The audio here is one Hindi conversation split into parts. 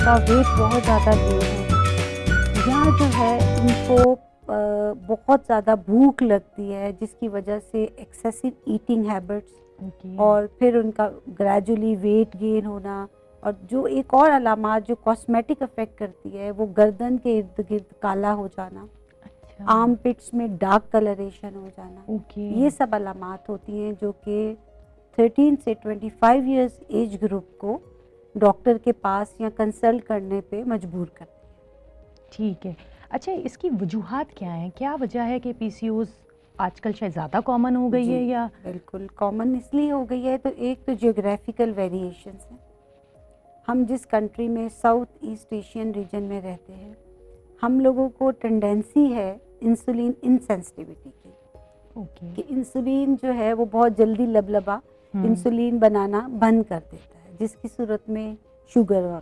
उनका वेट बहुत ज़्यादा गेन होना, या जो है इनको बहुत ज़्यादा भूख लगती है जिसकी वजह से एक्सेसिव ईटिंग हैबिट्स, ओके। और फिर उनका ग्रेजुअली वेट गेन होना। और जो एक और अलामात जो कॉस्मेटिक अफेक्ट करती है वो गर्दन के इर्द गिर्द काला हो जाना, अच्छा। आर्म पिट्स में डार्क कलरेशन हो जाना, ओके। ये सब अलामात होती हैं जो कि 13 से 25 इयर्स एज ग्रुप को डॉक्टर के पास या कंसल्ट करने पे मजबूर करती है। ठीक है। अच्छा, इसकी वजूहात क्या हैं? क्या वजह है कि पीसीओएस आजकल शायद ज़्यादा कॉमन हो गई जी, है या? बिल्कुल कॉमन इसलिए हो गई है, तो एक तो जियोग्राफिकल वेरिएशंस है। हम जिस कंट्री में साउथ ईस्ट एशियन रीजन में रहते हैं, हम लोगों को टेंडेंसी है इंसुलिन इनसेंसिटिविटी की, ओके। कि इंसुलिन जो है वो बहुत जल्दी लबलबा हुँ, इंसुलिन बनाना बंद कर देता है, जिसकी सूरत में शुगर हो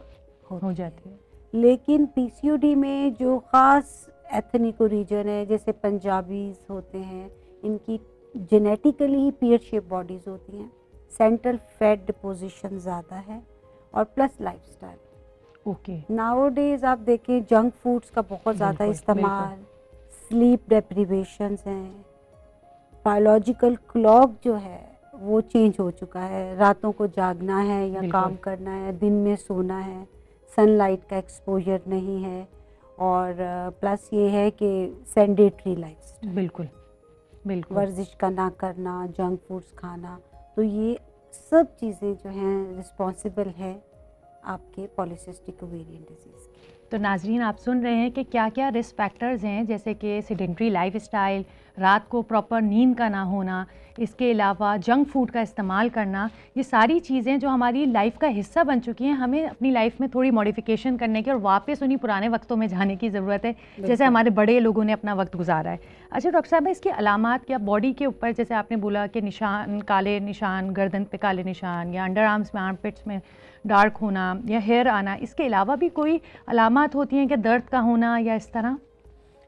होती है। जाती है। लेकिन पीसीओडी में जो ख़ास एथनिक रीजन है, जैसे पंजाबीज होते हैं, इनकी जेनेटिकली ही पीयर शेप बॉडीज़ होती हैं, सेंट्रल फैट डिपोजिशन ज़्यादा है, और प्लस लाइफस्टाइल। ओके। नाउअडेज आप देखें जंक फूड्स का बहुत ज़्यादा बिल्कुल, बिल्कुल। इस्तेमाल, स्लीप डेप्रिवेशंस हैं, बायोलॉजिकल क्लॉक जो है वो चेंज हो चुका है, रातों को जागना है या बिल्कुल, काम करना है, दिन में सोना है, सनलाइट का एक्सपोजर नहीं है, और प्लस ये है कि सेडेंटरी लाइफस्टाइल, बिल्कुल, बिल्कुल। वर्जिश का ना करना, जंक फूड्स खाना, तो ये सब चीज़ें जो हैं रिस्पॉन्सिबल है आपके पॉलीसिस्टिक ओवेरियन डिजीज़ की। तो नाज़रीन, आप सुन रहे हैं कि क्या-क्या रिस्क फैक्टर्स हैं, जैसे कि सेडेंटरी लाइफ़स्टाइल, रात को प्रॉपर नींद का ना होना, इसके अलावा जंक फूड का इस्तेमाल करना। ये सारी चीज़ें जो हमारी लाइफ़ का हिस्सा बन चुकी हैं, हमें अपनी लाइफ़ में थोड़ी मॉडिफ़िकेशन करने की और वापस उन्हीं पुराने वक्तों में जाने की ज़रूरत है, जैसे बिल्कुल। हमारे बड़े लोगों ने अपना वक्त गुजारा है। अच्छा डॉक्टर साहब, इसकी अलामात क्या बॉडी के ऊपर, जैसे आपने बोला कि निशान, काले निशान, गर्दन पे काले निशान, या अंडर आर्म्स में, आर्मपिट्स में डार्क होना, या हेयर आना, इसके अलावा भी कोई अलामात होती हैं कि दर्द का होना या इस तरह?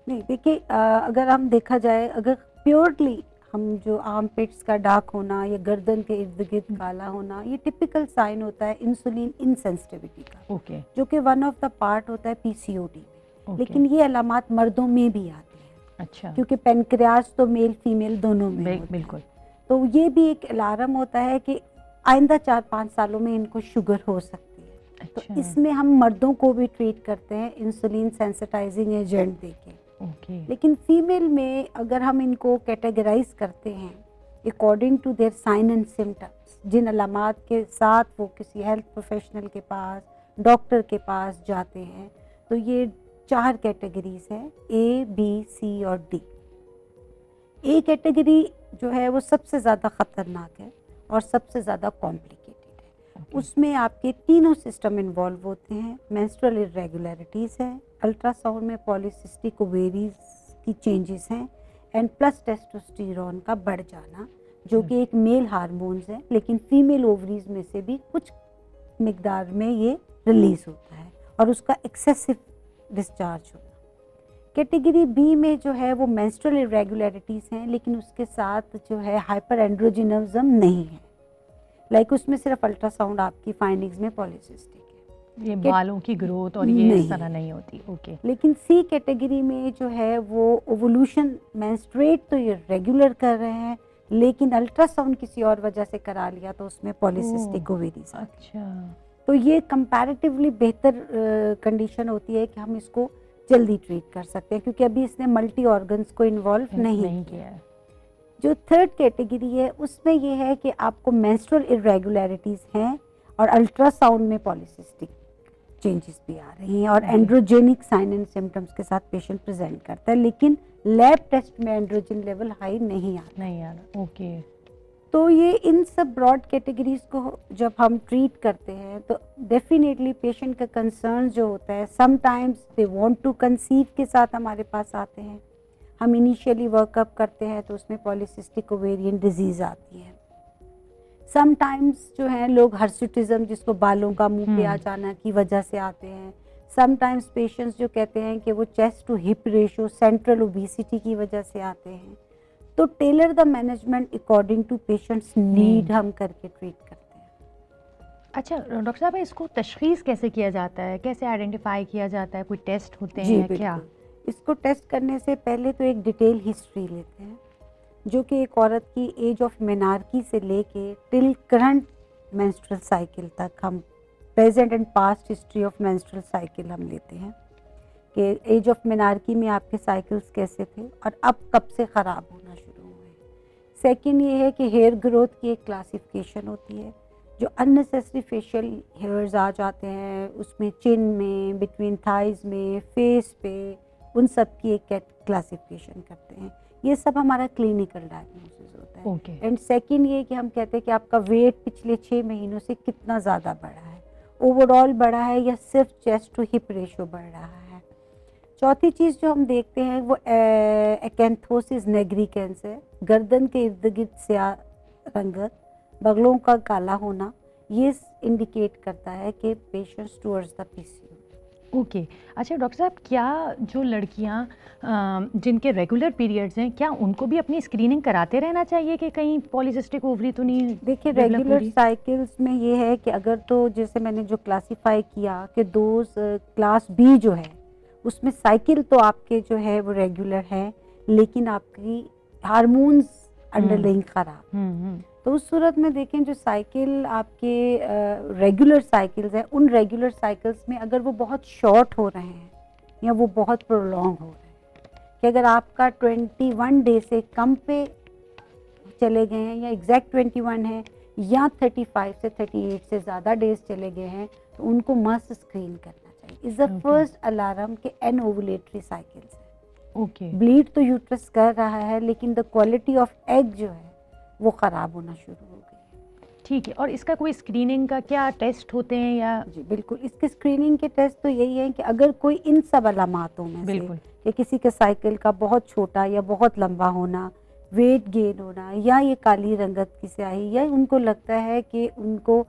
नहीं देखिए, अगर हम देखा जाए, अगर प्योरली हम जो आर्म पिट्स का डार्क होना या गर्दन के इर्द गिर्द काला होना, ये टिपिकल साइन होता है इंसुलिन इनसेंसिटिविटी का, ओके, जो कि वन ऑफ द पार्ट होता है पीसीओडी में। ओके। लेकिन ये अलामात मर्दों में भी आती हैं, अच्छा। क्योंकि पेनक्रियाज तो मेल फीमेल दोनों में होते हैं। बिल्कुल। तो ये भी एक अलार्म होता है कि आइंदा 4-5 सालों में इनको शुगर हो सकती है। तो अच्छा। इसमें हम मर्दों को भी ट्रीट करते हैं इंसुलिन सेंसिटाइजिंग एजेंट देके। ओके। लेकिन फीमेल में अगर हम इनको कैटेगराइज करते हैं according to their sign and symptoms, जिन अलामात के साथ वो किसी हेल्थ प्रोफेशनल के पास, डॉक्टर के पास जाते हैं, तो ये 4 कैटेगरीज हैं, ए बी सी और डी। ए कैटेगरी जो है वो सबसे ज़्यादा ख़तरनाक है और सबसे ज़्यादा कॉम्प्लिकेटेड है। ओके। उसमें आपके तीनों सिस्टम इन्वॉल्व होते हैं, मेंस्ट्रुअल इरेगुलरिटीज़ हैं, अल्ट्रासाउंड में पॉलीसिस्टिक ओवेरीज की चेंजेस हैं, एंड प्लस टेस्टोस्टेरोन का बढ़ जाना, जो कि एक मेल हार्मोन्स है, लेकिन फीमेल ओवरीज में से भी कुछ मिकदार में ये रिलीज होता है, और उसका एक्सेसिव डिस्चार्ज होना। कैटेगरी बी में जो है वो मेंस्ट्रुअल इरेगुलरिटीज़ हैं, लेकिन उसके साथ जो है हाइपर एंड्रोजिनिज्म नहीं है, लाइक उसमें सिर्फ अल्ट्रासाउंड आपकी फाइंडिंग्स में पॉलीसिस्टिक है, ये बालों की ग्रोथ और ये इस नहीं तरह है। नहीं होती। ओके। लेकिन सी कैटेगरी में जो है वो ओवोल्यूशन, मेंस्ट्रुएट तो ये रेगुलर कर रहे हैं, लेकिन अल्ट्रासाउंड किसी और वजह से करा लिया तो उसमें पॉलीसिस्टिक ओवेरीज आ गई। अच्छा। तो ये कंपैरेटिवली बेहतर कंडीशन होती है कि हम इसको जल्दी ट्रीट कर सकते हैं, क्योंकि अभी इसने मल्टी ऑर्गन्स को इन्वॉल्व नहीं नहीं किया। किया है। जो थर्ड कैटेगरी है उसमें ये है कि आपको मेंस्ट्रुअल इरेगुलरिटीज़ हैं और अल्ट्रासाउंड में पॉलीसिस्टिक चेंजेस भी आ रही हैं, और okay. Androgenic sign and symptoms के साथ पेशेंट प्रेजेंट करता है, लेकिन लैब टेस्ट में एंड्रोजन लेवल हाई नहीं आता। नहीं आ रहा। ओके। तो ये इन सब ब्रॉड कैटेगरीज को जब हम ट्रीट करते हैं तो डेफिनेटली पेशेंट का कंसर्न जो होता है, sometimes they want to conceive के साथ हमारे पास आते हैं, हम इनिशियली वर्कअप करते हैं तो उसमें पॉलीसिस्टिक ओवेरियन डिजीज़ आती है। समटाइम्स जो है लोग हर्सुटिज्म, जिसको बालों का मुंह पे आ जाना की वजह से आते हैं। समटाइम्स पेशेंट्स जो कहते हैं कि वो chest to hip ratio, central obesity की वजह से आते हैं। तो tailor the management according to patients need हम करके ट्रीट करते हैं। अच्छा डॉक्टर साहब, इसको तशख़ीस कैसे किया जाता है, कैसे आइडेंटिफाई किया जाता है, कोई टेस्ट होते जी हैं क्या? बिल्कुल, इसको टेस्ट करने से पहले तो एक डिटेल हिस्ट्री लेते हैं, जो कि एक औरत की एज ऑफ मेनार्की से लेके टिल करंट मेंस्ट्रुअल साइकिल तक हम present and past history of menstrual cycle हम लेते हैं कि एज ऑफ मेनार्की में आपके साइकिल्स कैसे थे और अब कब से ख़राब होना शुरू हुए। सेकंड ये है कि हेयर ग्रोथ की एक क्लासिफिकेशन होती है, जो अननेसेसरी फेशियल हेयर्स आ जाते हैं उसमें, चिन में, बिटवीन थाइज में, फेस पे, उन सब की एक क्लासिफिकेशन करते हैं। ये सब हमारा क्लिनिकल डायग्नोसिस होता है। ओके। एंड सेकंड ये कि हम कहते हैं कि आपका वेट पिछले 6 महीनों से कितना ज़्यादा बढ़ा है, ओवरऑल बढ़ा है या सिर्फ चेस्ट टू हिप रेशो बढ़ रहा है। चौथी चीज़ जो हम देखते हैं वो एकेंथोसिस नेग्रिकेंस है, गर्दन के इर्द गिर्द स्याह रंगत, बगलों का काला होना, ये इंडिकेट करता है कि patients towards the PCOD. Okay. अच्छा डॉक्टर साहब, क्या जो लड़कियां जिनके रेगुलर पीरियड्स हैं, क्या उनको भी अपनी स्क्रीनिंग कराते रहना चाहिए कि कहीं पॉलीसिस्टिक ओवरी तो नहीं देखिए डेवलप हो रेगुलर रही? साइकिल्स में ये है कि अगर तो जैसे मैंने जो क्लासिफाई किया कि दोज क्लास बी जो है उसमें साइकिल तो आपके जो है वो रेगुलर है, लेकिन आपकी हार्मोन्स अंडरलाइंग खराब। तो उस सूरत में देखें जो साइकिल आपके रेगुलर साइकिल्स हैं, उन रेगुलर साइकिल्स में अगर वो बहुत शॉर्ट हो रहे हैं या वो बहुत प्रोलॉन्ग हो रहे हैं, कि अगर आपका 21 डे से कम पे चले गए हैं या एग्जैक्ट 21 है या 35 से 38 से ज़्यादा डेज चले गए हैं, तो उनको मस्ट स्क्रीन करना चाहिए। Is the Okay. First alarm के एनओवुलेटरी साइकिल्स है। ओके। ब्लीड तो यूट्रस कर रहा है, लेकिन द क्वालिटी ऑफ एग जो है वो ख़राब होना शुरू हो गई है। ठीक है। और इसका कोई स्क्रीनिंग का क्या टेस्ट होते हैं या? जी बिल्कुल, इसके स्क्रीनिंग के टेस्ट तो यही है कि अगर कोई इन सब अलामातों में से बिल्कुल। कि किसी के साइकिल का बहुत छोटा या बहुत लंबा होना, वेट गेन होना, या ये काली रंगत की स्याही, या उनको लगता है कि उनको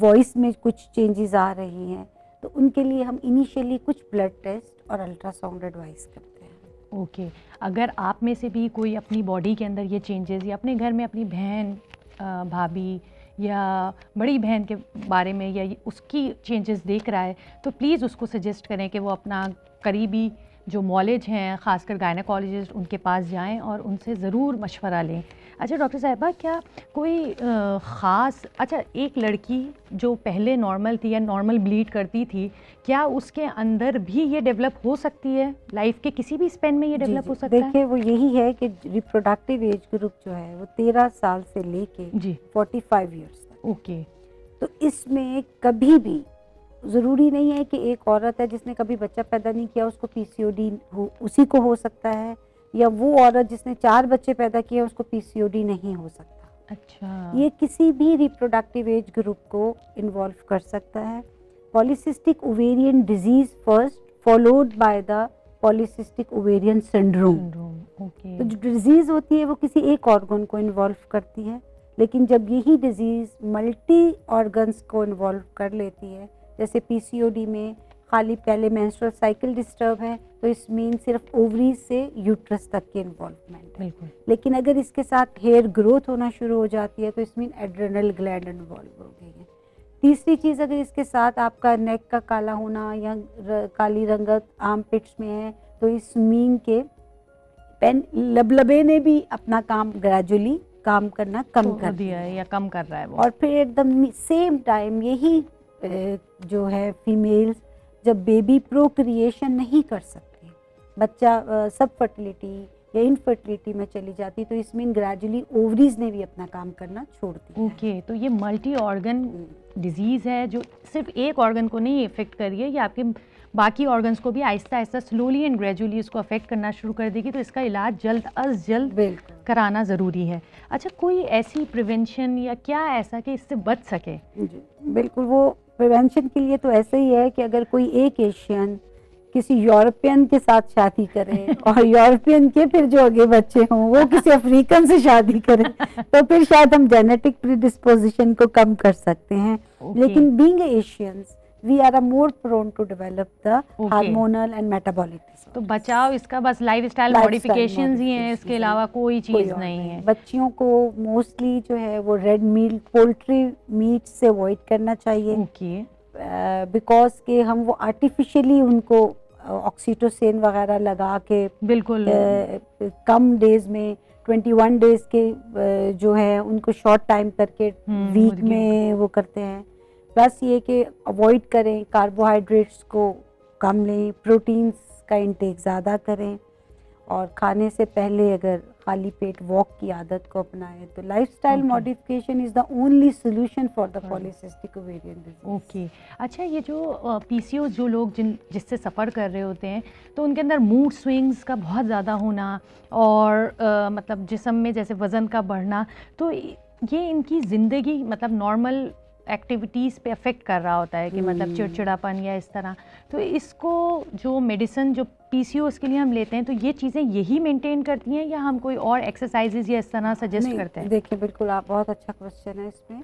वॉइस में कुछ चेंजेस आ रही हैं, तो उनके लिए हम इनिशियली कुछ ब्लड टेस्ट और अल्ट्रासाउंड एडवाइस करते हैं। ओके। अगर आप में से भी कोई अपनी बॉडी के अंदर ये चेंजेस या अपने घर में अपनी बहन, भाभी या बड़ी बहन के बारे में या उसकी चेंजेस देख रहा है, तो प्लीज़ उसको सजेस्ट करें कि वो अपना करीबी जो मॉलेज हैं, ख़ासकर गायनेकोलॉजिस्ट, उनके पास जाएं और उनसे ज़रूर मशवरा लें। अच्छा डॉक्टर साहिबा, क्या कोई ख़ास, अच्छा एक लड़की जो पहले नॉर्मल थी या नॉर्मल ब्लीड करती थी, क्या उसके अंदर भी ये डेवलप हो सकती है? लाइफ के किसी भी स्पेन में ये जी, डेवलप हो जी। सकता है? देखिए वो यही है कि रिप्रोडक्टिव एज ग्रुप जो है वो 13 साल से लेके जी। 45 ईयर्स तक। ओके। तो इसमें कभी भी ज़रूरी नहीं है कि एक औरत है जिसने कभी बच्चा पैदा नहीं किया उसको पीसीओडी हो, उसी को हो सकता है, या वो औरत जिसने 4 बच्चे पैदा किए उसको पीसीओडी नहीं हो सकता। अच्छा। ये किसी भी रिप्रोडक्टिव एज ग्रुप को इन्वॉल्व कर सकता है। Polycystic ovarian disease first, followed by the polycystic ovarian syndrome. Okay. तो जो डिजीज़ होती है वो किसी एक ऑर्गन को इन्वॉल्व करती है, लेकिन जब यही डिजीज़ मल्टी ऑर्गन्स को इन्वॉल्व कर लेती है, जैसे पीसीओडी में खाली पहले मेंस्ट्रुअल साइकिल डिस्टर्ब है, तो इस मीन सिर्फ ओवरीज से यूट्रस तक की इन्वॉल्वमेंट है। बिल्कुल। लेकिन अगर इसके साथ हेयर ग्रोथ होना शुरू हो जाती है तो इस मीन एड्रेनल ग्लैंड इन्वॉल्व हो गई है। तीसरी चीज़, अगर इसके साथ आपका नेक का काला होना या काली रंगत आर्म पिट्स में है, तो इस मीन के पेन लबलबे ने भी अपना काम ग्रेजुअली काम करना कम कर दिया है या कम कर रहा है वो। और फिर एट द सेम टाइम यही जो है फीमेल्स जब बेबी प्रोक्रिएशन नहीं कर सकती, बच्चा सब फर्टिलिटी या इनफर्टिलिटी में चली जाती, तो इसमें ग्रेजुअली ओवरीज ने भी अपना काम करना छोड़ दिया। ओके। तो ये मल्टी ऑर्गन डिजीज़ है जो सिर्फ एक ऑर्गन को नहीं इफेक्ट कर रही है, ये आपके बाकी ऑर्गन्स को भी Aahista Aahista slowly and gradually इसको अफेक्ट करना शुरू कर देगी, तो इसका इलाज जल्द अज जल्द बिल्कुल कराना ज़रूरी है। अच्छा, कोई ऐसी प्रिवेंशन या क्या ऐसा कि इससे बच सके? जी बिल्कुल, वो प्रिवेंशन के लिए तो ऐसे ही है कि अगर कोई एक एशियन किसी यूरोपियन के साथ शादी करे और यूरोपियन के फिर जो आगे बच्चे हों वो किसी अफ्रीकन से शादी करें, तो फिर शायद हम जेनेटिक प्रीडिस्पोजिशन को कम कर सकते हैं। Okay. लेकिन being Asians we are a more prone to develop the Okay. hormonal and metabolic disorders. तो बचाव इसका बस लाइफस्टाइल Lifestyle मॉडिफिकेशंस ही हैं, इसके modifications अलावा हैं, कोई कोई चीज़ और नहीं है। बच्चियों को मोस्टली जो है वो रेड मीट, पोल्ट्री मीट से अवॉइड करना चाहिए, ओके। बिकॉज के हम वो आर्टिफिशियली उनको ऑक्सीटोसिन वगैरह लगा के बिल्कुल। कम डेज में 21 डेज के जो है उनको शॉर्ट टाइम करके वीक मुर्गियों में वो करते हैं। प्लस ये कि अवॉइड करें, कार्बोहाइड्रेट्स को कम लें, प्रोटीन्स का इंटेक ज़्यादा करें और खाने से पहले अगर खाली पेट वॉक की आदत को अपनाएं तो lifestyle Okay. Modification is the only solution for the Right. Polycystic ovarian disease. Okay. अच्छा, ये जो पीसीओ जो लोग जिससे सफ़र कर रहे होते हैं, तो उनके अंदर मूड स्विंग्स का बहुत ज़्यादा होना और मतलब जिस्म में जैसे वज़न का बढ़ना, तो ये इनकी ज़िंदगी मतलब नॉर्मल एक्टिविटीज़ पे अफेक्ट कर रहा होता है कि मतलब चिड़चिड़ापन या इस तरह। तो इसको जो मेडिसिन जो पीसीओएस के लिए हम लेते हैं, तो ये चीज़ें यही मेंटेन करती हैं या हम कोई और एक्सरसाइजेज या इस तरह सजेस्ट करते हैं? देखिए बिल्कुल, आप बहुत अच्छा क्वेश्चन है इसमें।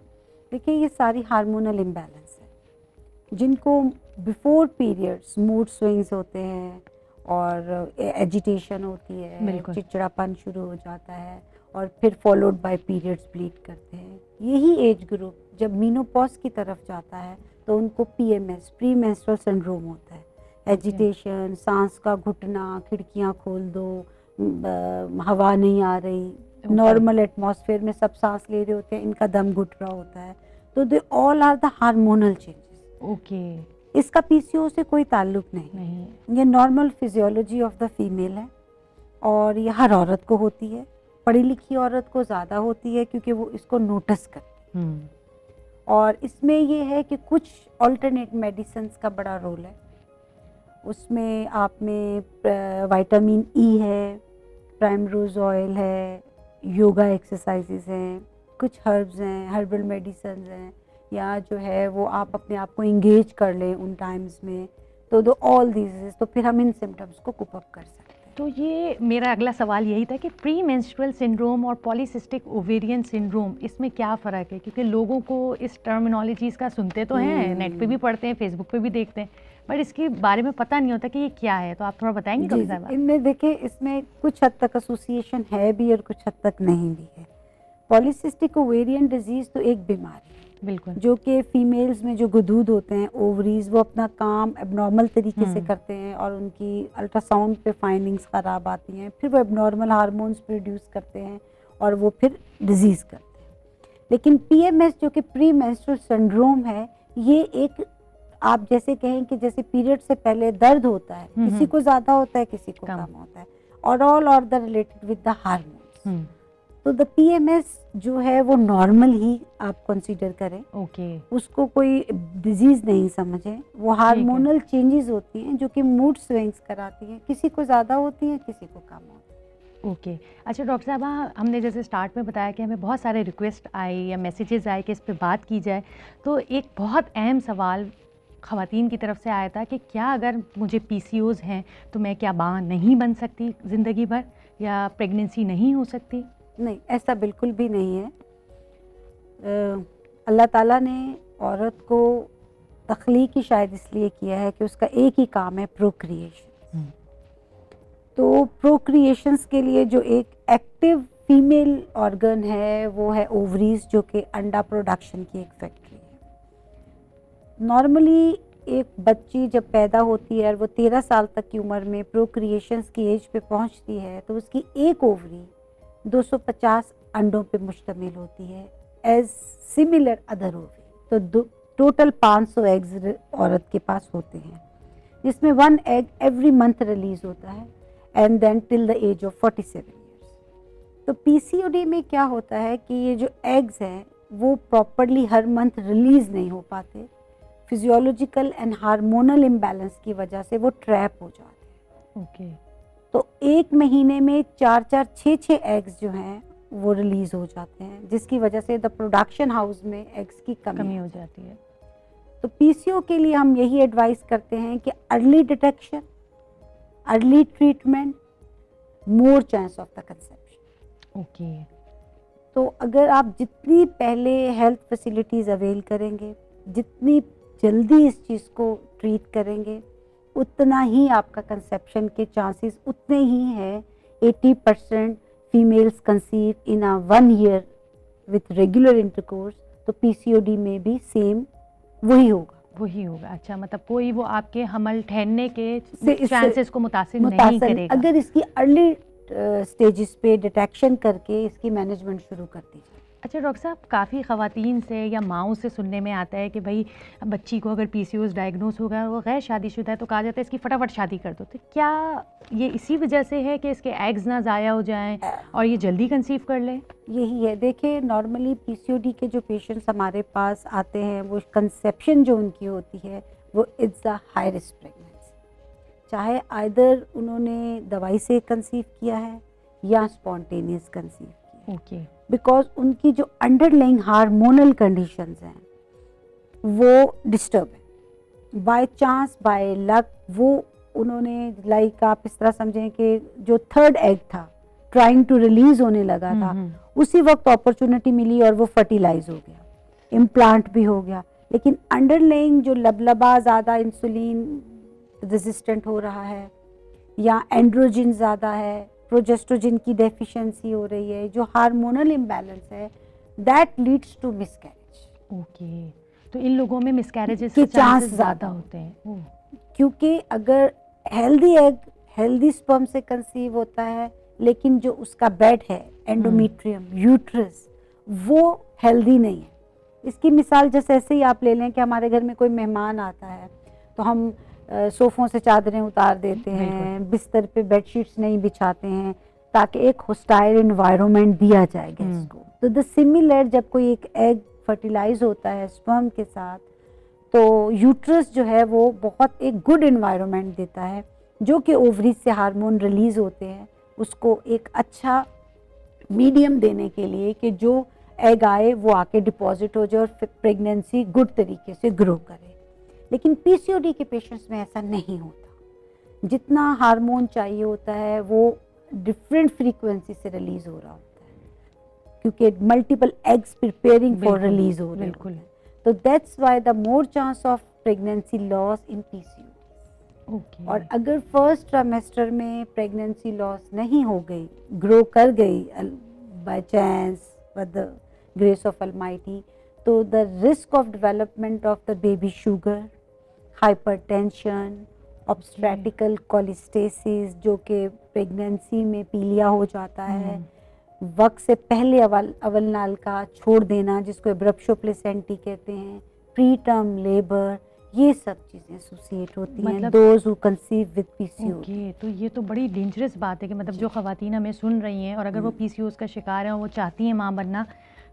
देखिए ये सारी हार्मोनल इम्बैलेंस है जिनको बिफोर पीरियड्स मूड स्विंग्स होते हैं और एजिटेशन होती है, बिल्कुल। चिड़चिड़ापन शुरू हो जाता है और फिर फॉलोड बाय पीरियड्स ब्लीड करते हैं। यही एज ग्रुप जब मीनोपॉज की तरफ जाता है तो उनको पीएमएस, प्री मेंस्ट्रुअल सिंड्रोम होता है। एजिटेशन, सांस का घुटना, खिड़कियां खोल दो, हवा नहीं आ रही, नॉर्मल एटमॉस्फेयर में सब सांस ले रहे होते हैं, इनका दम घुट रहा होता है। तो they all are the hormonal changes. Okay. इसका पीसीओ से कोई ताल्लुक नहीं। ये normal physiology of the female है और ये हर औरत को होती है। पढ़ी लिखी औरत को ज़्यादा होती है क्योंकि वो इसको नोटिस करती है। और इसमें ये है कि कुछ ऑल्टरनेट मेडिसिन का बड़ा रोल है। उसमें आप में विटामिन ई है, प्राइमरोज ऑयल है, योगा एक्सरसाइजेज हैं, कुछ हर्ब्स हैं, हर्बल मेडिसिन हैं, या जो है वो आप अपने आप को इंगेज कर लें उन टाइम्स में, तो दो ऑल दीज, तो फिर हम इन सिम्टम्स को कुप अप कर सकते हैं। तो ये मेरा अगला सवाल यही था कि प्री मेंस्ट्रुअल सिंड्रोम और पॉलीसिस्टिक ओवेरियन सिंड्रोम, इसमें क्या फ़र्क है? क्योंकि लोगों को इस टर्मिनोलॉजीज़ का सुनते तो हैं, नेट पे भी पढ़ते हैं, फेसबुक पे भी देखते हैं, बट इसके बारे में पता नहीं होता कि ये क्या है। तो आप थोड़ा बताएंगे डॉक्टर साहब? इनमें देखिए, इसमें कुछ हद तक एसोसिएशन है भी और कुछ हद तक नहीं भी है। पॉलीसिस्टिक ओवेरियन डिजीज़ तो एक बीमारी है बिल्कुल। जो कि फीमेल्स में जो गुदूद होते हैं, ओवरीज, वो अपना काम एबनॉर्मल तरीके से करते हैं और उनकी अल्ट्रासाउंड पे फाइंडिंग्स ख़राब आती हैं, फिर वो एबनॉर्मल हार्मोन्स प्रोड्यूस करते हैं और वो फिर डिजीज़ करते हैं। लेकिन पीएमएस जो कि प्री मेंस्ट्रुअल सिंड्रोम है, ये एक, आप जैसे कहें कि जैसे पीरियड से पहले दर्द होता है, किसी को ज़्यादा होता है, किसी को कम होता है, और all are the related with the hormones. तो द पीएमएस जो है वो नॉर्मल ही आप कंसीडर करें। ओके। उसको कोई डिजीज़ नहीं समझें। वो हार्मोनल चेंजेस होती हैं जो कि मूड स्विंग्स कराती हैं, किसी को ज़्यादा होती हैं, किसी को कम होती हैं। ओके। अच्छा डॉक्टर साहब, हमने जैसे स्टार्ट में बताया कि हमें बहुत सारे रिक्वेस्ट आए या मैसेजेस आए कि इस पे बात की जाए, तो एक बहुत अहम सवाल ख़वातीन की तरफ से आया था कि क्या अगर मुझे पीसीओज़ हैं तो मैं क्या माँ नहीं बन सकती ज़िंदगी भर, या प्रेगनेंसी नहीं हो सकती? नहीं, ऐसा बिल्कुल भी नहीं है। अल्लाह ताला ने औरत को तख्लीक ही शायद इसलिए किया है कि उसका एक ही काम है, प्रोक्रिएशन। तो प्रोक्रिएशंस के लिए जो एक एक्टिव फीमेल ऑर्गन है वो है ओवरीज, जो कि अंडा प्रोडक्शन की एक फैक्ट्री है। नॉर्मली एक बच्ची जब पैदा होती है और वो 13 साल तक की उम्र में प्रोक्रिएशंस की एज पे पहुंचती है, तो उसकी एक ओवरी 250 अंडों पे मुश्तमिल होती है, एज सिमिलर अदर ओवरी। तो टोटल 500 एग्स औरत के पास होते हैं, जिसमें 1 एग एवरी मंथ रिलीज होता है, and then till the age of 47 years. तो पीसीओडी में क्या होता है कि ये जो एग्स हैं वो प्रॉपरली हर मंथ रिलीज नहीं हो पाते, फिजियोलॉजिकल एंड हार्मोनल इम्बैलेंस की वजह से वो ट्रैप हो जाते हैं। ओके। तो एक महीने में 4-4, 6-6 एग्स जो हैं वो रिलीज हो जाते हैं, जिसकी वजह से द प्रोडक्शन हाउस में एग्स की कमी हो जाती है। तो पीसीओ के लिए हम यही एडवाइस करते हैं कि early detection, early treatment, more chance of the conception. Okay. तो अगर आप जितनी पहले हेल्थ फैसिलिटीज़ अवेल करेंगे, जितनी जल्दी इस चीज़ को ट्रीट करेंगे, उतना ही आपका कंसेप्शन के चांसेस उतने ही हैं। 80% females conceive in a 1 year with regular intercourse, तो पीसीओडी में भी सेम वही होगा। वही होगा। अच्छा, मतलब कोई वो आपके हमल ठहरने के इससे चांसेस को मुतासिर नहीं मुतासर करेगा। अगर इसकी अर्ली स्टेजेस पे डिटेक्शन करके इसकी मैनेजमेंट शुरू कर दी जाए। अच्छा डॉक्टर साहब, काफ़ी ख़वातीन से या माँओं से सुनने में आता है कि भाई बच्ची को अगर पीसीओएस डायग्नोस हो गया, वो गैर शादीशुदा है, तो कहा जाता है इसकी फटाफट शादी कर दो। तो क्या ये इसी वजह से है कि इसके एग्स ना ज़ाया हो जाएं और ये जल्दी कंसीव कर ले? यही है, देखिए नॉर्मली पीसीओडी के जो पेशेंट्स हमारे पास आते हैं, वो कंसेप्शन जो उनकी होती है वो it's a high risk pregnancy, चाहे आइदर उन्होंने दवाई से कंसीव किया है या स्पॉन्टेनियस कंसीव किया है। ओके। बिकॉज उनकी जो अंडरलाइंग हार्मोनल कंडीशंस हैं वो डिस्टर्ब है। बाय चांस बाय लक वो उन्होंने लाइक आप इस तरह समझें कि जो थर्ड एग था ट्राइंग टू रिलीज होने लगा था, उसी वक्त अपॉर्चुनिटी मिली और वो फर्टिलाइज हो गया, इम्प्लांट भी हो गया, लेकिन अंडरलाइंग जो लबलबा ज़्यादा इंसुलिन रेजिस्टेंट हो रहा है या एंड्रोजन ज़्यादा है, प्रोजेस्ट्रोजन की डेफिशिएंसी हो रही है, जो हार्मोनल इम्बैलेंस है, that leads to miscarriage. Okay, तो इन लोगों में मिसकैरेजेस के के चांसेस चांस ज़्यादा ज़्यादा होते हैं। ओह, क्योंकि अगर हेल्दी एग हेल्दी स्पर्म से कंसीव होता है, लेकिन जो उसका बेड है एंडोमेट्रियम यूट्रस वो हेल्दी नहीं है। इसकी मिसाल जैसे ऐसे ही आप ले लें कि हमारे घर में कोई मेहमान आता है तो हम सोफ़ों से चादरें उतार देते हैं, बिस्तर पे बेडशीट्स नहीं बिछाते हैं ताकि एक होस्टाइल एनवायरनमेंट दिया जाए गेस्ट को। तो द सिमिलर जब कोई एक एग फर्टिलाइज होता है स्पर्म के साथ, तो यूट्रस जो है वो बहुत एक गुड एनवायरनमेंट देता है, जो कि ओवरीज से हार्मोन रिलीज होते हैं उसको एक अच्छा मीडियम देने के लिए कि जो एग आए वो आके डिपॉजिट हो जाए और फिर प्रेगनेंसी गुड तरीके से ग्रो करे। लेकिन पीसीओडी के पेशेंट्स में ऐसा नहीं होता। जितना हार्मोन चाहिए होता है वो डिफरेंट फ्रीक्वेंसी से रिलीज हो रहा होता है, क्योंकि multiple eggs preparing for release हो रहे होते हैं। तो that's why the more chance of pregnancy loss in PCOD. Okay. और अगर फर्स्ट ट्राइमेस्टर में प्रेगनेंसी लॉस नहीं हो गई, ग्रो कर गई by chance with the grace of almighty, तो the risk of development of the baby sugar, hypertension, obstetrical cholestasis जो कि प्रेगनेंसी में पीलिया हो जाता है, वक्त से पहले अवल नाल का छोड़ देना जिसको एब्रप्शो प्लेसेंटी कहते हैं, प्री टर्म लेबर, ये सब चीज़ें एसोसिएट होती हैं those who conceive with PCOD. Okay, तो ये तो बड़ी डेंजरस बात है कि मतलब जो ख़वातीन हमें सुन रही हैं और अगर वो पीसीओएस का शिकार हैं और वो चाहती हैं माँ बनना,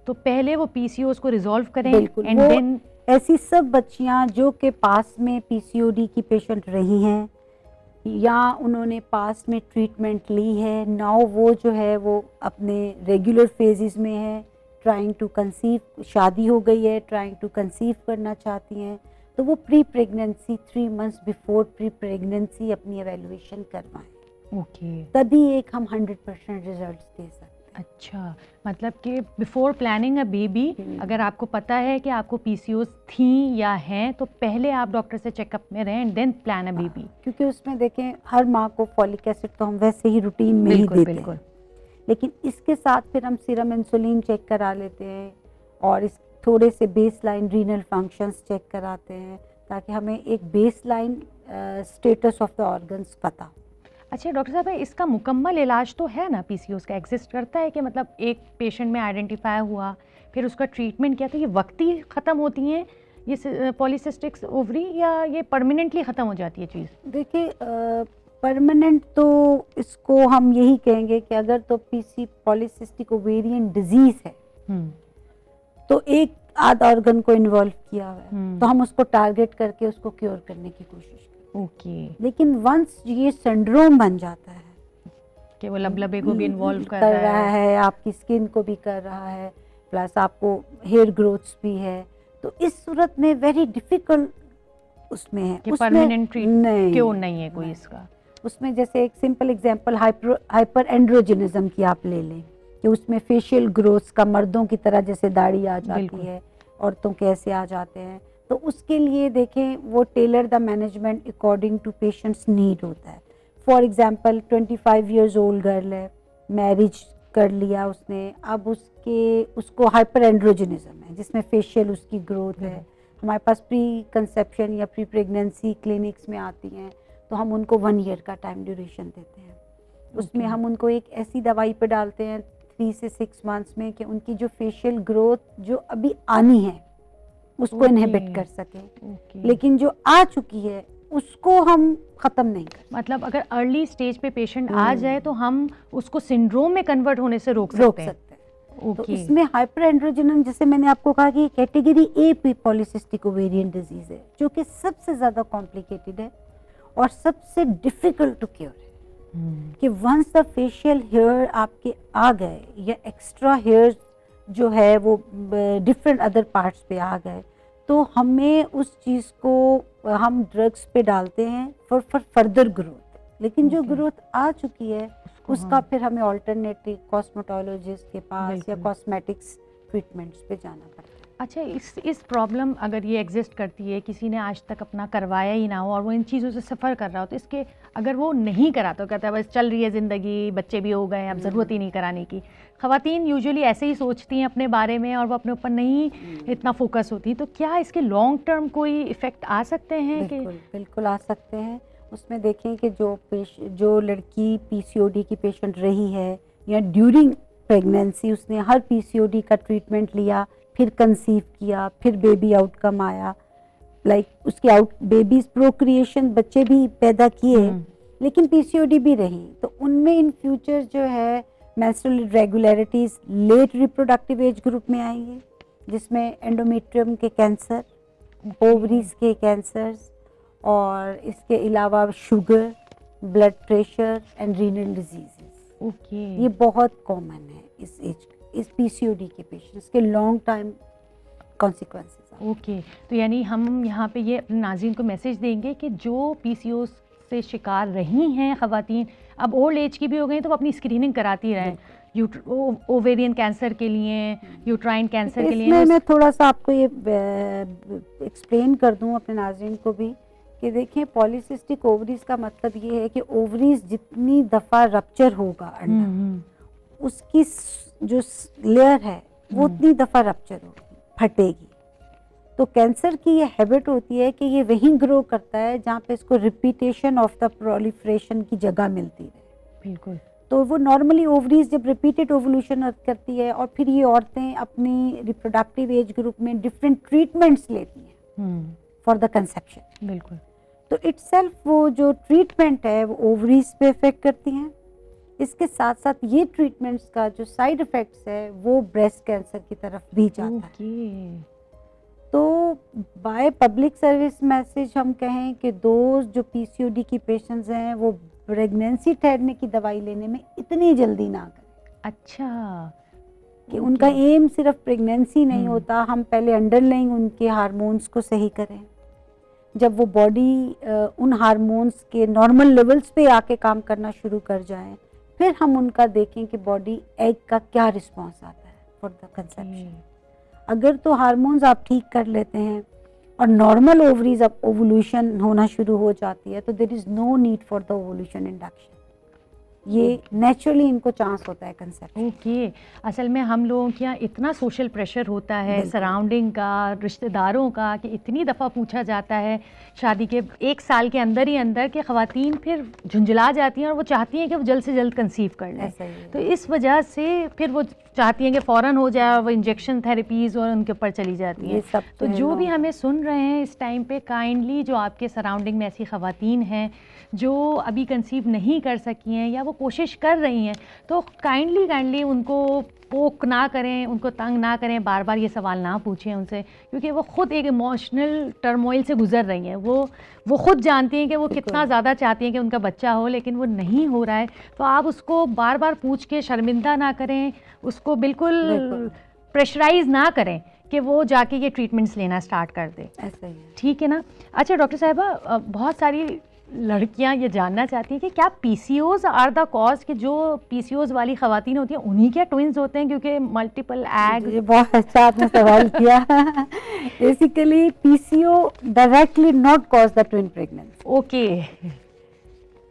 तो पहले वो पीसीओएस को रिजॉल्व करें एंड देन ऐसी सब बच्चियां जो के पास में पीसीओडी की पेशेंट रही हैं या उन्होंने पास में ट्रीटमेंट ली है, नाउ वो जो है वो अपने रेगुलर फेजेस में है, ट्राइंग टू कंसीव, शादी हो गई है, ट्राइंग टू कंसीव करना चाहती हैं, तो वो pre pregnancy 3 months before pre pregnancy अपनी एवेल्युएशन करवाएं। ओके, तभी एक हम 100% रिजल्ट्स दे सकते हैं। अच्छा, मतलब कि बिफोर प्लानिंग अ बेबी अगर आपको पता है कि आपको पीसीओएस थी या हैं, तो पहले आप डॉक्टर से चेकअप में रहें and then plan a baby. क्योंकि उसमें देखें हर माँ को फॉलिक एसिड तो हम वैसे ही रूटीन में ही देते हैं, लेकिन इसके साथ फिर हम सीरम इंसुलिन चेक करा लेते हैं और इस थोड़े से बेसलाइन रीनल फंक्शंस चेक कराते हैं ताकि हमें एक baseline status of the organs पता हो। अच्छा डॉक्टर साहब, इसका मुकम्मल इलाज तो है ना, पीसीओएस का एग्जिस्ट करता है कि मतलब एक पेशेंट में आइडेंटिफाई हुआ फिर उसका ट्रीटमेंट किया तो ये वक्ती ख़त्म होती हैं ये पॉलीसिस्टिक ओवरी, या ये परमानेंटली ख़त्म हो जाती है चीज़? देखिए परमानेंट तो इसको हम यही कहेंगे कि अगर तो पॉलीसिस्टिक ओवेरियन डिजीज़ है तो एक आध ऑर्गन को इन्वॉल्व किया हुआ है तो हम उसको टारगेट करके उसको क्योर करने की कोशिश करते हैं। ओके, लेकिन वंस ये सिंड्रोम बन जाता है कि वो लबलबे को भी इन्वॉल्व कर रहा है, आपकी स्किन को भी कर रहा है, प्लस आपको हेयर ग्रोथ्स भी है, तो इस सूरत में वेरी डिफिकल्ट उसमें है कि परमानेंट ट्रीटमेंट क्यों नहीं है कोई इसका। उसमें जैसे एक सिंपल एग्जांपल हाइपर एंड्रोजिनिज्म की आप ले लें कि उसमें फेशियल ग्रोथ्स का मर्दों की तरह जैसे दाढ़ी आ जाती है, औरतों के ऐसे आ जाते हैं, तो उसके लिए देखें वो tailor the management according to patients need होता है। For example 25 years old girl है, मैरिज कर लिया उसने, अब उसको हाइपर एंड्रोजनिज्म है जिसमें फेशियल उसकी ग्रोथ है। हमारे पास प्री कंसेप्शन या प्री प्रेगनेंसी क्लिनिक्स में आती हैं, तो हम उनको 1 ईयर का टाइम ड्यूरेशन देते हैं। उसमें हम उनको एक ऐसी दवाई पे डालते हैं 3 से 6 मंथ्स में कि उनकी जो फेशियल ग्रोथ जो अभी आनी है उसको इनहिबिट कर सके, लेकिन जो आ चुकी है उसको हम ख़त्म नहीं कर सकते। मतलब अगर अर्ली स्टेज पे पेशेंट आ जाए तो हम उसको सिंड्रोम में कन्वर्ट होने से रोक सकते हैं। तो इसमें हाइपर एंड्रोजन, जैसे मैंने आपको कहा कि category A polycystic ovarian disease है, जो कि सबसे ज़्यादा कॉम्प्लिकेटेड है और सबसे डिफिकल्ट टू क्योर है। कि वंस द फेशियल हेयर आपके आ गए या एक्स्ट्रा हेयर जो है वो डिफरेंट अदर पार्ट्स पे आ गए, तो हमें उस चीज़ को हम ड्रग्स पे डालते हैं फॉर फर्दर ग्रोथ। लेकिन जो ग्रोथ आ चुकी है उसका फिर हमें ऑल्टरनेटिव कॉस्मेटोलॉजिस्ट के पास या कॉस्मेटिक्स ट्रीटमेंट्स पे जाना पड़ता है। अच्छा, इस प्रॉब्लम अगर ये एग्जिस्ट करती है, किसी ने आज तक अपना करवाया ही ना हो और वो इन चीज़ों से सफ़र कर रहा हो, तो इसके अगर वो नहीं करा तो कहता है बस चल रही है ज़िंदगी, बच्चे भी हो गए, अब ज़रूरत ही नहीं कराने की। ख़वातीन यूजुअली ऐसे ही सोचती हैं अपने बारे में और वो अपने ऊपर नहीं इतना फोकस होती, तो क्या इसके लॉन्ग टर्म कोई इफ़ेक्ट आ सकते हैं? बिल्कुल आ सकते हैं। उसमें देखें कि जो लड़की पीसीओडी की पेशेंट रही है या ड्यूरिंग प्रेगनेंसी उसने हर पीसीओडी का ट्रीटमेंट लिया, फिर कंसीव किया, फिर बेबी आउटकम आया, लाइक उसके बेबीज प्रोक्रिएशन बच्चे भी पैदा किए, लेकिन पीसीओडी भी रही, तो उनमें इन फ्यूचर जो है menstrual irregularities late reproductive age group में आएंगे, जिसमें एंडोमेट्रियम के कैंसर, ओवरीज के कैंसर्स और इसके अलावा sugar, blood pressure and renal diseases. ये बहुत कॉमन है इस पीसीओडी के पेशेंट्स के लॉन्ग टाइम कॉन्सिक्वेंसेस। तो यानी हम यहाँ पे ये अपने नाज़रीन को मैसेज देंगे कि जो पीसीओ से शिकार रही हैं ख़वातीन, अब ओल्ड एज की भी हो गई, तो वो अपनी स्क्रीनिंग कराती रहें, ओवेरियन कैंसर के लिए, यूट्राइन कैंसर के लिए। इसमें मैं थोड़ा सा आपको ये एक्सप्लेन कर दूं अपने नाज़रीन को भी कि देखें पॉलीसिस्टिक ओवरीज का मतलब ये है कि ओवरीज जितनी दफ़ा रप्चर होगा अंडा, उसकी जो लेयर है वो उतनी दफ़ा रप्चर होगी, फटेगी। तो कैंसर की ये हैबिट होती है कि ये वहीं ग्रो करता है जहाँ पे इसको रिपीटेशन ऑफ द प्रोलिफरेशन की जगह मिलती है। बिल्कुल। तो वो नॉर्मली ओवरीज जब रिपीटेड ओवल्यूशन करती है और फिर ये औरतें अपनी रिप्रोडक्टिव एज ग्रुप में डिफरेंट ट्रीटमेंट्स लेती हैं फॉर द कंसेप्शन। बिल्कुल। तो इटसेल्फ वो जो ट्रीटमेंट है वो ओवरीज पे इफेक्ट करती हैं। इसके साथ साथ ये ट्रीटमेंट्स का जो साइड इफेक्ट्स है वो ब्रेस्ट कैंसर की तरफ भी जाता है। तो बाय पब्लिक सर्विस मैसेज हम कहें कि जो पीसीओडी की पेशेंट्स हैं वो प्रेगनेंसी ठहरने की दवाई लेने में इतनी जल्दी ना करें। अच्छा। कि उनका एम सिर्फ प्रेगनेंसी नहीं होता, हम पहले अंडरलाइंग उनके हार्मोन्स को सही करें। जब वो बॉडी उन हार्मोन्स के नॉर्मल लेवल्स पे आके काम करना शुरू कर जाए, फिर हम उनका देखें कि बॉडी एग का क्या रिस्पॉन्स आता है फॉर द कंसेप्शन। अगर तो हार्मोन्स आप ठीक कर लेते हैं और नॉर्मल ओवरीज अब ओवुलेशन होना शुरू हो जाती है, तो there is no need for the ovulation induction. ये नेचुरली इनको चांस होता है कंसेप्ट। असल में हम लोगों के यहाँ इतना सोशल प्रेशर होता है सराउंडिंग का, रिश्तेदारों का, कि इतनी दफ़ा पूछा जाता है शादी के 1 साल के अंदर ही अंदर कि ख़वातीन फिर झुंझला जाती हैं और वो चाहती हैं कि वो जल्द से जल्द कंसीव कर लें। तो इस वजह से फिर वो चाहती हैं कि फ़ौरन हो जाए, वो इंजेक्शन थेरेपीज़ और उनके ऊपर चली जाती हैं। तो जो भी हमें सुन रहे हैं इस टाइम पे, काइंडली जो आपके सराउंडिंग में ऐसी ख़वातीन हैं जो अभी कंसीव नहीं कर सकी हैं या वो कोशिश कर रही हैं, तो काइंडली उनको पोक ना करें, उनको तंग ना करें, बार बार ये सवाल ना पूछें उनसे, क्योंकि वो ख़ुद एक इमोशनल टर्मोइल से गुजर रही हैं। वो ख़ुद जानती हैं कि वो कितना ज़्यादा चाहती हैं कि उनका बच्चा हो, लेकिन वो नहीं हो रहा है। तो आप उसको बार बार पूछ के शर्मिंदा ना करें, उसको बिल्कुल प्रेशराइज ना करें कि वो जाके ये ट्रीटमेंट्स लेना स्टार्ट कर दे। ऐसा ही है। ठीक है ना। अच्छा डॉक्टर साहिबा, बहुत सारी लड़कियां ये जानना चाहती हैं कि क्या पीसीओज आर द कॉज, कि जो पीसीओज वाली खवातीन होती हैं उन्हीं के ट्विंस होते हैं, क्योंकि मल्टीपल एग। ये बहुत अच्छा आपने सवाल किया। Basically PCO directly not cause the twin pregnancy. Okay.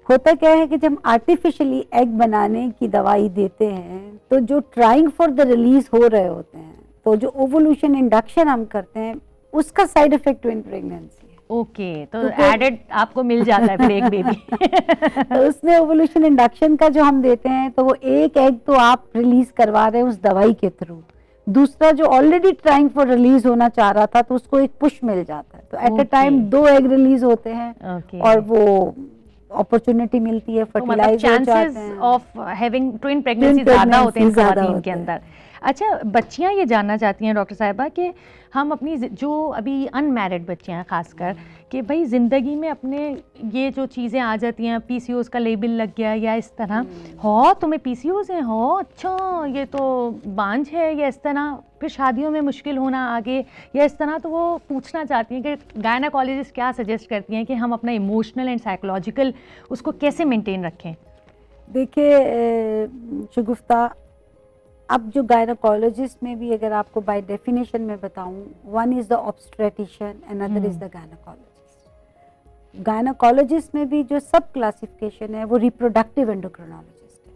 होता क्या है कि जब आर्टिफिशियली एग बनाने की दवाई देते हैं तो जो ट्राइंग फॉर द रिलीज हो रहे होते हैं, तो जो ओवोल्यूशन इंडक्शन हम करते हैं उसका साइड इफेक्ट ट्विन प्रेगनेंसी है। ओके, तो क्योंकि एडेड आपको मिल जाता है फिर एक बेबी। तो उसमें ओवोल्यूशन इंडक्शन का जो हम देते हैं तो वो एक एग तो आप रिलीज करवा रहे हैं उस दवाई के थ्रू, दूसरा जो ऑलरेडी ट्राइंग फॉर रिलीज होना चाह रहा था तो उसको एक पुश मिल जाता है, तो at a time 2 egg release होते हैं ओके। और वो अपॉर्चुनिटी मिलती है, तो मतलब फर्टिलाइज हो जाते चांसेस हैं। ऑफ हैविंग ट्विन प्रेगनेंसी ज़्यादा होते हैं इन ज़्यादा खवातीन होते के हैं। अंदर। अच्छा, बच्चियां ये जानना चाहती हैं डॉक्टर साहिबा कि हम अपनी जो अभी अनमैरिड बच्चियां हैं खासकर, कि भाई ज़िंदगी में अपने ये जो चीज़ें आ जाती हैं, पीसीओएस का लेबल लग गया या इस तरह, हो तुम्हें पीसीओएस है, हो अच्छा ये तो बांझ है या इस तरह, फिर शादियों में मुश्किल होना आगे या इस तरह, तो वो पूछना चाहती हैं कि गायनाकोलॉजिस्ट क्या सजेस्ट करती हैं कि हम अपना इमोशनल एंड साइकोलॉजिकल उसको कैसे मेंटेन रखें। देखिए शगुफ्ता, अब जो गायनाकोलॉजिस्ट में भी अगर आपको बाय डेफिनेशन में बताऊं, one is the obstetrician, another is the gynaecologist. Gynaecologist में भी जो सब क्लासिफिकेशन है वो रिप्रोडक्टिव एंडोक्रिनोलॉजिस्ट है।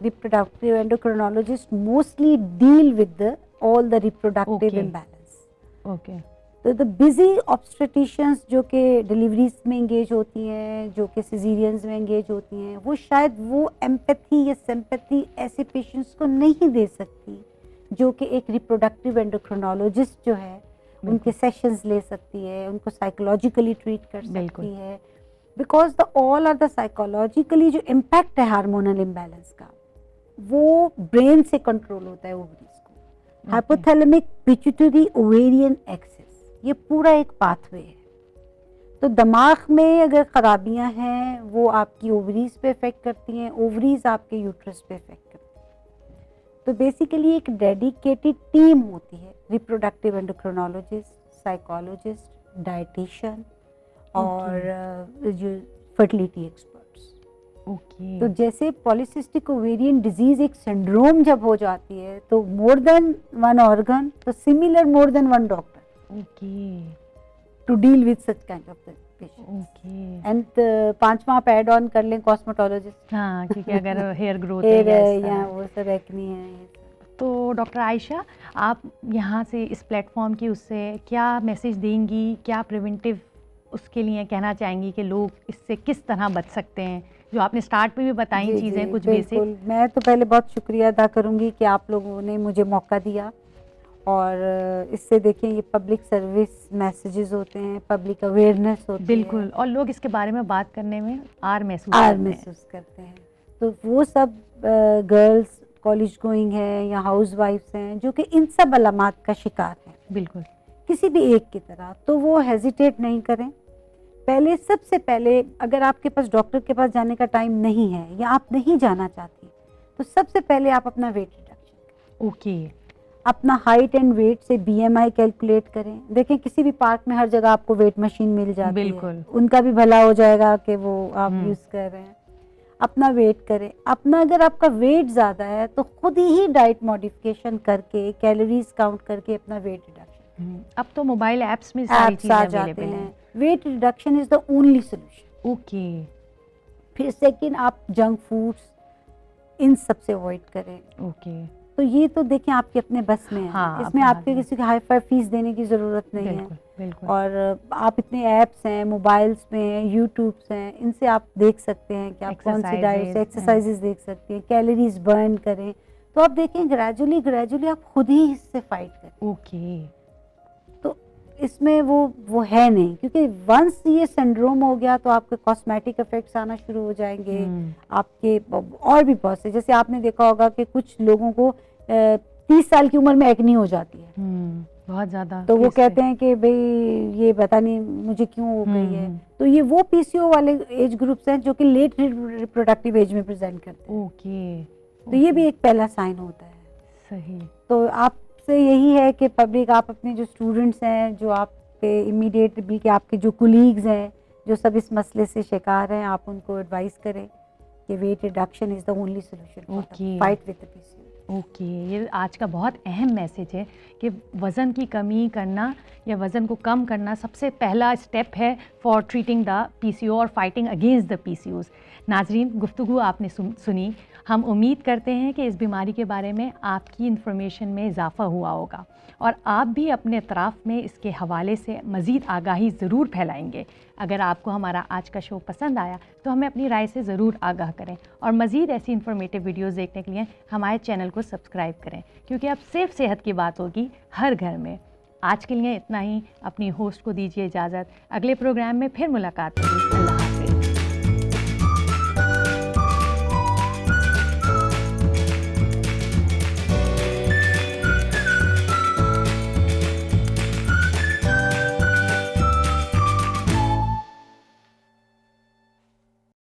Reproductive endocrinologist mostly deal with all the reproductive Okay. Imbalance. Okay. तो द बिजी ऑब्स्टेट्रिशियंस जो कि डिलीवरीज में इंगेज होती हैं, जो कि सिजेरियंस में इंगेज होती हैं, वो शायद वो एम्पैथी या सिंपैथी ऐसे पेशेंट्स को नहीं दे सकती जो कि एक रिप्रोडक्टिव एंडोक्रिनोलॉजिस्ट जो है उनके सेशंस ले सकती है, उनको साइकोलॉजिकली ट्रीट कर सकती है, because the all are the psychologically जो इम्पैक्ट है हार्मोनल इम्बैलेंस का वो ब्रेन से कंट्रोल होता है ओवरीज को। हाइपोथैलेमिक पिट्यूटरी ओवेरियन एक्सिस, ये पूरा एक पाथवे है। तो दिमाग में अगर खराबियां हैं वो आपकी ओवरीज पे इफेक्ट करती हैं, ओवरीज आपके यूट्रस पे इफेक्ट करती हैं। तो बेसिकली एक डेडिकेटेड टीम होती है, रिप्रोडक्टिव एंडोक्रिनोलॉजिस्ट, साइकोलॉजिस्ट, डाइटिशियन और जो फर्टिलिटी एक्सपर्ट्स। ओके। तो जैसे पॉलीसिस्टिक ओवेरियन डिजीज एक सिंड्रोम जब हो जाती है तो मोर देन वन ऑर्गन, तो similar more than one doctor okay to deal with such kind of patients. Okay. And पांचवा आप ऐड ऑन कर लें कॉस्मेटोलॉजिस्ट। हाँ, क्योंकि अगर हेयर ग्रोथ हेयर है है या या वो सब एक्नी है ये सब। तो डॉक्टर आयशा, आप यहाँ से इस प्लेटफॉर्म की उससे क्या मैसेज देंगी, क्या प्रिवेंटिव उसके लिए कहना चाहेंगी कि लोग इससे किस तरह बच सकते हैं, जो आपने स्टार्ट में भी बताई जी, चीज़ें जी, कुछ बिल्कुल। बेसिक। मैं तो पहले बहुत शुक्रिया अदा करूंगी कि आप लोगों ने मुझे मौका दिया, और इससे देखिए ये पब्लिक सर्विस मैसेजेस होते हैं, पब्लिक अवेयरनेस होती है, बिल्कुल, और लोग इसके बारे में बात करने में आर महसूस करते हैं। तो वो सब गर्ल्स कॉलेज गोइंग है या हाउस वाइफ्स हैं जो कि इन सब अलामात का शिकार हैं, बिल्कुल किसी भी एक की तरह, तो वो हेजिटेट नहीं करें। पहले सबसे पहले अगर आपके पास डॉक्टर के पास जाने का टाइम नहीं है या आप नहीं जाना चाहती, तो सबसे पहले आप अपना वेट रिडक्शन करें। ओके। अपना हाइट एंड वेट से बीएमआई कैलकुलेट करें। देखें किसी भी पार्क में हर जगह आपको वेट मशीन मिल जाती बिल्कुल। है, उनका भी भला हो जाएगा कि वो आप यूज़ कर रहे हैं। अपना वेट करें। अपना अगर आपका वेट ज़्यादा है तो खुद ही डाइट मॉडिफिकेशन करके, कैलोरीज काउंट करके अपना वेट रिडक्शन। अब तो मोबाइल ऐप्स में सारी एप्स आ चीज़ें जाते अवेलेबल हैं। हैं। Weight reduction is the only solution. Okay. फिर सेकंड, आप जंक फूड्स इन सब से अवॉइड करें। ओके। तो ये तो देखें आपके अपने बस में है, हाँ, इसमें अपने आपके हाथ में। किसी की हाई फाई फीस देने की ज़रूरत नहीं है। बिल्कुल बिल्कुल। और आप इतने ऐप्स हैं, मोबाइल्स में हैं, यूट्यूब्स हैं, इनसे आप देख सकते हैं कि आप कौन सी डाइट से एक्सरसाइजेज देख सकते हैं, कैलोरीज बर्न करें। तो आप देखें ग्रेजुअली आप खुद ही इससे फाइट करें। ओके। तो इसमें वो है नहीं, क्योंकि वंस ये सिंड्रोम हो गया तो आपके कॉस्मेटिक इफेक्ट्स आना शुरू हो जाएंगे। आपके और भी बहुत से, जैसे आपने देखा होगा कि कुछ लोगों को 30 साल की उम्र में एक्नी हो जाती है, बहुत ज़्यादा। तो वो कहते हैं कि भाई ये पता नहीं मुझे क्यों हो गई है। तो ये वो पीसीओ वाले एज ग्रुप्स हैं जो कि लेट रिप्रोडक्टिव एज में प्रेजेंट करते हैं। ओके। तो ये भी एक पहला साइन होता है। सही। तो आपसे यही है कि पब्लिक, आप अपने जो स्टूडेंट्स हैं, जो आपके इमीडिएट, बल्कि आपके जो कुलीग्स हैं जो सब इस मसले से शिकार हैं, आप उनको एडवाइस करें कि weight reduction is the only solution for Okay. Fight with the PCOD. Okay, ये आज का बहुत अहम मैसेज है कि वज़न की कमी करना या वज़न को कम करना सबसे पहला स्टेप है फॉर ट्रीटिंग द पीसीओ और फाइटिंग अगेंस्ट द पीसीओज़। नाजरीन, गुफ्तगू आपने सुनी। हम उम्मीद करते हैं कि इस बीमारी के बारे में आपकी इन्फॉर्मेशन में इजाफ़ा हुआ होगा और आप भी अपने अतराफ़ में इसके हवाले से मज़ीद आगाही ज़रूर फैलाएंगे। अगर आपको हमारा आज का शो पसंद आया तो हमें अपनी राय से ज़रूर आगाह करें और मज़ीद ऐसी इन्फॉर्मेटिव वीडियोज़ देखने के लिए हमारे चैनल को सब्सक्राइब करें, क्योंकि अब सिर्फ सेहत की बात होगी हर घर में। आज के लिए इतना ही। अपनी होस्ट को दीजिए इजाज़त। अगले प्रोग्राम में फिर मुलाकात होगी।